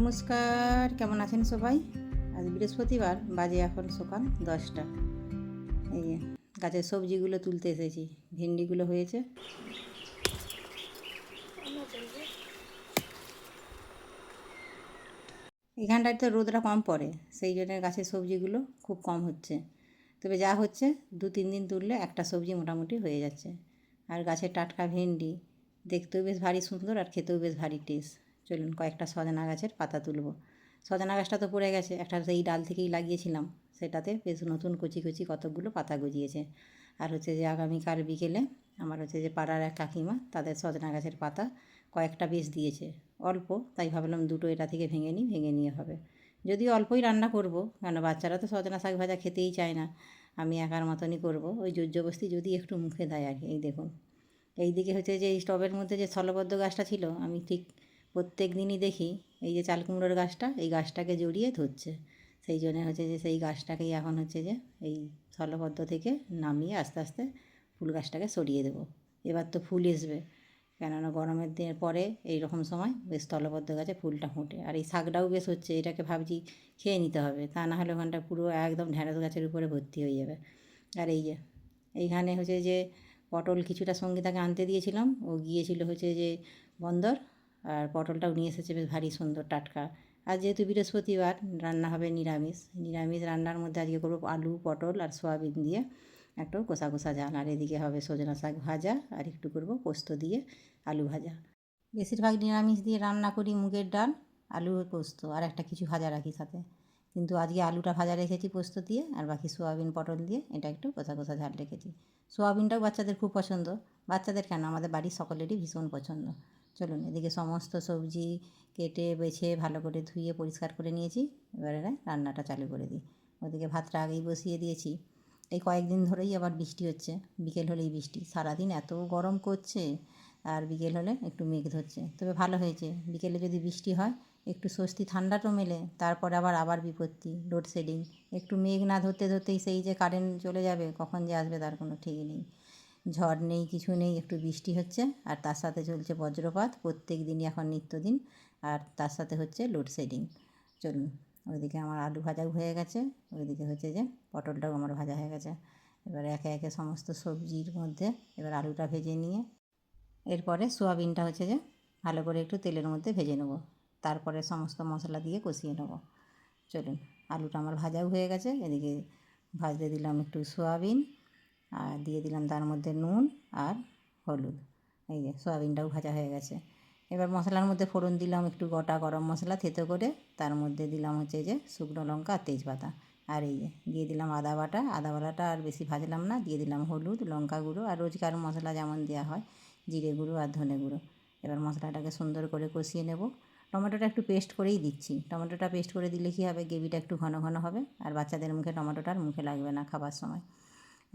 নমস্কার, কেমন আছেন সবাই? আজ বৃহস্পতিবার, বাজে এখন সকাল 10টা। এই যে গাছের সবজিগুলো তুলতে এসেছি। ভেন্ডিগুলো হয়েছে। এখানটায় তো রোদটা কম পড়ে, সেই জন্য গাছের সবজিগুলো খুব কম হচ্ছে। তবে যা হচ্ছে 2-3 দিন তুললে একটা সবজি মোটামুটি হয়ে যাচ্ছে। আর গাছের টাটকা ভেন্ডি দেখতেও বেশ ভারী সুন্দর আর খেতেও বেশ ভারী টেস্ট। চলুন কয়েকটা সজনা গাছের পাতা তুলব। সজনা গাছটা তো পড়ে গেছে, একটা সেই ডাল থেকেই লাগিয়েছিলাম, সেটাতে বেশ নতুন কচি কচি কতকগুলো পাতা গজিয়েছে। আর হচ্ছে যে আগামীকাল বিকেলে আমার হচ্ছে যে পাড়ার এক কাকিমা, তাদের সজনা গাছের পাতা কয়েকটা বেশ দিয়েছে, অল্প, তাই ভাবলাম দুটো এটা থেকে ভেঙে নিয়ে হবে। যদিও অল্পই রান্না করব, কেন বাচ্চারা তো সজনা শাক ভাজা খেতেই চায় না, আমি একার মতনই করব, ওই জোরজবস্তি যদি একটু মুখে দেয় আর কি। এই দেখুন, এই দিকে হচ্ছে যে এই টবের মধ্যে যে স্থলবদ্ধ গাছটা ছিল, আমি ঠিক প্রত্যেক দিনই দেখি এই যে চাল কুমড়োর গাছটা, এই গাছটাকে জড়িয়ে ধরছে। সেই জন্য হচ্ছে যে সেই গাছটাকেই এখন হচ্ছে যে এই স্থলবদ্ধ থেকে নামিয়ে আস্তে আস্তে ফুল গাছটাকে সরিয়ে দেবো। এবার তো ফুল আসবে, কেননা গরমের দিনের পরে এই রকম সময় বেশ স্থলবদ্ধ গাছে ফুলটা ফোটে। আর এই শাকটাও বেশ হচ্ছে, এটাকে ভাবছি খেয়ে নিতে হবে, তা না হলে ওখানটা পুরো একদম ঢ্যাঁড়স গাছের উপরে ভর্তি হয়ে যাবে। আর এই যে এইখানে হচ্ছে যে পটল কিছুটা সঙ্গীতাকে আনতে দিয়েছিলাম, ও গিয়েছিল হচ্ছে যে বন্দর, আর পটলটাও নিয়ে এসেছে বেশ ভারী সুন্দর টাটকা। আর যেহেতু বৃহস্পতিবার, রান্না হবে নিরামিষ। নিরামিষ রান্নার মধ্যে আজকে করবো আলু পটল আর সয়াবিন দিয়ে একটু কষা কষা ঝাল। আর এদিকে হবে সজনা শাক ভাজা, আর একটু করবো পোস্ত দিয়ে আলু ভাজা। বেশিরভাগ নিরামিষ দিয়ে রান্না করি, মুগের ডাল, আলু পোস্ত, আর একটা কিছু ভাজা রাখি সাথে। কিন্তু আজকে আলুটা ভাজা রেখেছি পোস্ত দিয়ে, আর বাকি সোয়াবিন পটল দিয়ে এটা একটু কষা কষা ঝাল রেখেছি। সোয়াবিনটাও বাচ্চাদের খুব পছন্দ, বাচ্চাদের কেন আমাদের বাড়ির সকলেরই ভীষণ পছন্দ। চলুন এদিকে সমস্ত সবজি কেটে বেছে ভালো করে ধুয়ে পরিষ্কার করে নিয়েছি, এবারে রান্নাটা চালু করে দিই। ওদিকে ভাতটা আগেই বসিয়ে দিয়েছি। এই কয়েকদিন ধরেই আবার বৃষ্টি হচ্ছে, বিকেল হলেই বৃষ্টি, সারাদিন এত গরম করছে, আর বিকেল হলে একটু মেঘ ধরছে। তবে ভালো হয়েছে, বিকেলে যদি বৃষ্টি হয় একটু স্বস্তি, ঠান্ডাটাও মেলে, তারপরে আবার বিপত্তি, লোডশেডিং। একটু মেঘ না ধরতে ধরতেই সেই যে কারেন্ট চলে যাবে, কখন যে আসবে তার কোনো ঠিক নেই। ঝড় নেই, কিছু নেই, একটু বৃষ্টি হচ্ছে, আর তার সাথে চলছে বজ্রপাত, প্রত্যেক দিনই এখন নিত্যদিন, আর তার সাথে হচ্ছে লোডশেডিং। চলুন, ওইদিকে আমার আলু ভাজাও হয়ে গেছে, ওইদিকে হচ্ছে যে পটলটাও আমার ভাজা হয়ে গেছে। এবার একে একে সমস্ত সবজির মধ্যে এবার আলুটা ভেজে নিয়ে এরপরে সোয়াবিনটা হচ্ছে যে ভালো করে একটু তেলের মধ্যে ভেজে নেব, তারপরে সমস্ত মশলা দিয়ে কষিয়ে নেব। চলুন, আলুটা আমার ভাজাও হয়ে গেছে, এদিকে ভাজতে দিলাম একটু সোয়াবিন, আর দিয়ে দিলাম তার মধ্যে নুন আর হলুদ। এই যে সোয়াবিনটাও ভাজা হয়ে গেছে। এবার মশলার মধ্যে ফোড়ন দিলাম একটু গোটা গরম মশলা থেতো করে, তার মধ্যে দিলাম হচ্ছে যে শুকনো লঙ্কা আর তেজপাতা, আর এই যে দিয়ে দিলাম আদা বাটা। আদা বাটাটা আর বেশি ভাজলাম না, দিয়ে দিলাম হলুদ, লঙ্কা গুঁড়ো, আর রোজকার মশলা যেমন দেওয়া হয়, জিরে গুঁড়ো আর ধনে গুঁড়ো। এবার মশলাটাকে সুন্দর করে কষিয়ে নেব। টমেটোটা একটু পেস্ট করেই দিচ্ছি, টমেটোটা পেস্ট করে দিলে কী হবে, গ্রেভিটা একটু ঘন ঘন হবে, আর বাচ্চাদের মুখে টমেটোটা আর মুখে লাগবে না খাবার সময়।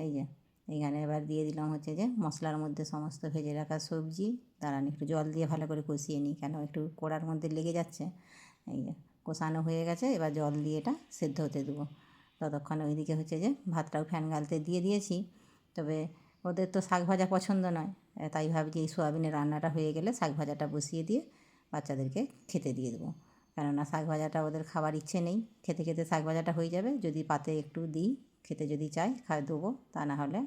এই যে এইখানে এবার দিয়ে দিলাম হচ্ছে যে মশলার মধ্যে সমস্ত ভেজে রাখা সবজি। দাঁড়ান একটু জল দিয়ে ভালো করে কষিয়ে নিই, কেন একটু কড়ার মধ্যে লেগে যাচ্ছে। এই যে কষানো হয়ে গেছে, এবার জল দিয়ে এটা সেদ্ধ হতে দেবো। ততক্ষণে ওইদিকে হচ্ছে যে ভাতটাও ফ্যান গালতে দিয়ে দিয়েছি। তবে ওদের তো শাক ভাজা পছন্দ নয়, তাই ভাবছি এই সোয়াবিনের রান্নাটা হয়ে গেলে শাক ভাজাটা বসিয়ে দিয়ে বাচ্চাদেরকে খেতে দিয়ে দেবো। কেননা শাক ভাজাটা ওদের খাবার ইচ্ছে নেই, খেতে খেতে শাক ভাজাটা হয়ে যাবে, যদি পাতে একটু দিই, খেতে যদি চাই খাই দেবো, তা না হলে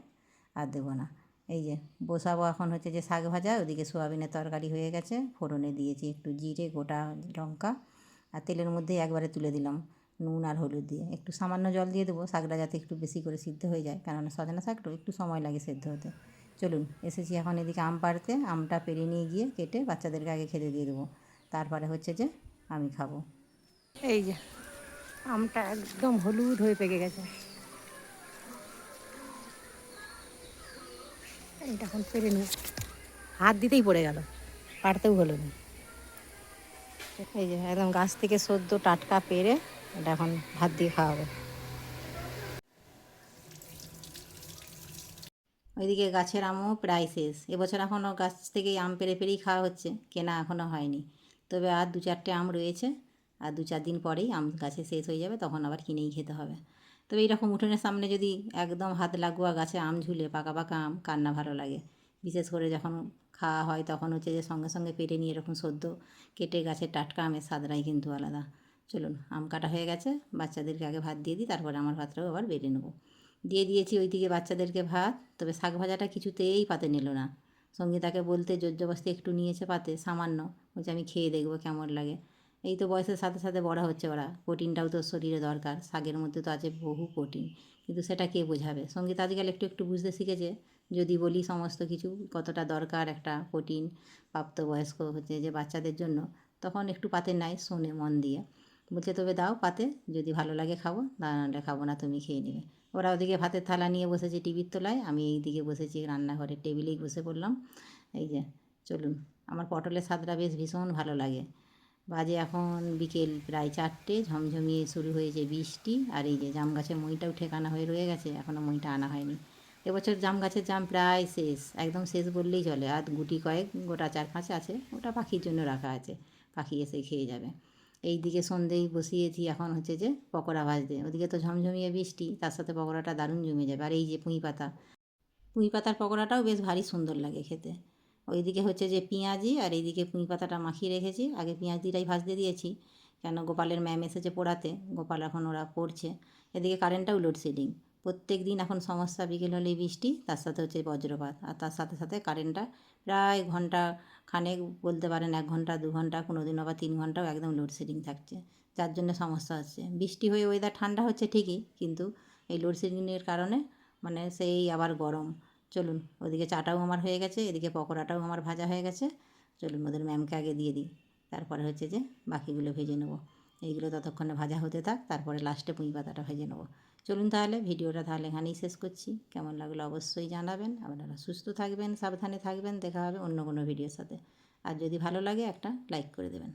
আর দেবো না। এই যে বসাবো এখন হচ্ছে যে শাক ভাজা, ওদিকে সোয়াবিনের তরকারি হয়ে গেছে, ফোড়নে দিয়েছি একটু জিরে, গোটা লঙ্কা, আর তেলের মধ্যেই একবারে তুলে দিলাম নুন আর হলুদ দিয়ে। একটু সামান্য জল দিয়ে দেবো, শাকটা যাতে একটু বেশি করে সিদ্ধ হয়ে যায়, কেননা সজনা শাকটা একটু সময় লাগে সেদ্ধ হতে। চলুন, এসেছি এখন এদিকে আম পাড়তে, আমটা পেড়ে নিয়ে গিয়ে কেটে বাচ্চাদেরকে আগে খেতে দিয়ে দেবো, তারপরে হচ্ছে যে আমি খাবো। এই যে আমটা একদম হলুদ হয়ে পেকে গেছে, এইটা এখন পেরে নিই, হাত দিতেই পড়ে গেল, পারতেও হলো না। এই যে একদম গাছ থেকে সদ্য টাটকা পেরে এটা এখন ভাত দিয়ে খাওয়া হবে। ওইদিকে গাছের আমও প্রায় শেষ, এবছর এখনও গাছ থেকেই আম পেড়ে পেরেই খাওয়া হচ্ছে, কেনা এখনও হয়নি। তবে আর 2-4টে আম রয়েছে, আর 2-4 দিন পরেই আম গাছে শেষ হয়ে যাবে, তখন আবার কিনেই খেতে হবে। তবে এইরকম উঠোনের সামনে যদি একদম হাত লাগোয়া গাছে আম ঝুলে, পাকা পাকা আম, কার না ভালো লাগে, বিশেষ করে যখন খাওয়া হয় তখন হচ্ছে যে সঙ্গে সঙ্গে পেরে নিয়ে এরকম সদ্য কেটে গাছের টাটকা আমের স্বাদটাই কিন্তু আলাদা। চলুন, আম কাটা হয়ে গেছে, বাচ্চাদেরকে আগে ভাত দিয়ে দিই, তারপরে আমার ভাতটাও আবার বেড়ে নেবো। দিয়ে দিয়েছি ওইদিকে বাচ্চাদেরকে ভাত। তবে শাক ভাজাটা কিছুতেই পাতে নিল না। সঙ্গীতাকে বলতে জোরজবস্তি একটু নিয়েছে পাতে, সামান্য। বলছে আমি খেয়ে দেখবো কেমন লাগে। এই তো বয়সের সাথে সাথে বড় হচ্ছে ওরা, প্রোটিনটাও তো শরীরে দরকার, শাকের মধ্যে তো আছে বহু প্রোটিন। কিন্তু সেটা কে বোঝাবে? সঙ্গীত আজকাল একটু একটু বুঝতে শিখেছে। যদি বলি সমস্ত কিছু কতটা দরকার একটা প্রোটিন প্রাপ্তবয়স্ক হচ্ছে যে বাচ্চাদের জন্য, তখন একটু পাতে নেয়, শোনে মন দিয়ে। বলছে তবে দাও পাতে, যদি ভালো লাগে খাবো, নাহলে খাবো না, তুমি খেয়ে নেবে। ওরা ওদিকে ভাতের থালা নিয়ে বসেছে টিভির তলায়, আমি এই দিকে বসেছি রান্নাঘরের টেবিলেই বসে পড়লাম। এই যে, চলুন, আমার পটলের স্বাদটা বেশ ভীষণ ভালো লাগে। বাজে এখন বিকেল প্রায় 4টে, ঝমঝমিয়ে শুরু হয়েছে বৃষ্টি। আর এই যে জাম গাছের মইটাও ঠেকানো হয়ে রয়ে গেছে, এখনও মইটা আনা হয়নি। এবছর জাম গাছের জাম প্রায় শেষ, একদম শেষ বললেই চলে। আর গুটি কয়েক গোটা 4-5 আছে, ওটা পাখির জন্য রাখা আছে, পাখি এসে খেয়ে যাবে। এই দিকে সন্ধেই বসিয়েছি এখন হচ্ছে যে পকোড়া ভাজতে। ওদিকে তো ঝমঝমিয়ে বৃষ্টি, তার সাথে পকোড়াটা দারুণ জমে যাবে। আর এই যে পুঁই পাতা, পুঁই পাতার পকোড়াটাও বেশ ভারী সুন্দর লাগে খেতে। ওইদিকে হচ্ছে যে পেঁয়াজি, আর এইদিকে পুঁই পাতাটা মাখিয়ে রেখেছি। আগে পেঁয়াজ দিটাই ভাজতে দিয়েছি, কেন গোপালের ম্যাম এসেছে পড়াতে, গোপাল এখন ওরা পড়ছে। এদিকে কারেন্টটাও লোডশেডিং। প্রত্যেক দিন এখন সমস্যা, বিকেল হলেই বৃষ্টি, তার সাথে হচ্ছে বজ্রপাত, আর তার সাথে সাথে কারেন্টটা প্রায় ঘন্টা খানেক, বলতে পারেন 1 ঘন্টা 2 ঘন্টা, কোনো দিন আবার 3 ঘন্টাও একদম লোডশেডিং থাকছে। যার জন্য সমস্যা হচ্ছে। বৃষ্টি হয়ে ওয়েদার ঠান্ডা হচ্ছে ঠিকই, কিন্তু এই লোডশেডিংয়ের কারণে মানে সেই আবার গরম। চলুন, ওদিকে চাটাও আমার হয়ে গেছে, এদিকে পকোড়াটাও আমার ভাজা হয়ে গেছে। চলুন ওদের ম্যামকে আগে দিয়ে দিই, তারপরে হচ্ছে যে বাকিগুলো ভেজে নেবো। এইগুলো ততক্ষণে ভাজা হতে থাক, তারপরে লাস্টে পুঁই পাতাটা ভেজে নেবো। চলুন তাহলে ভিডিওটা তাহলে এখানেই শেষ করছি। কেমন লাগলো অবশ্যই জানাবেন। আপনারা সুস্থ থাকবেন, সাবধানে থাকবেন। দেখা হবে অন্য কোনো ভিডিওর সাথে। আর যদি ভালো লাগে একটা লাইক করে দেবেন।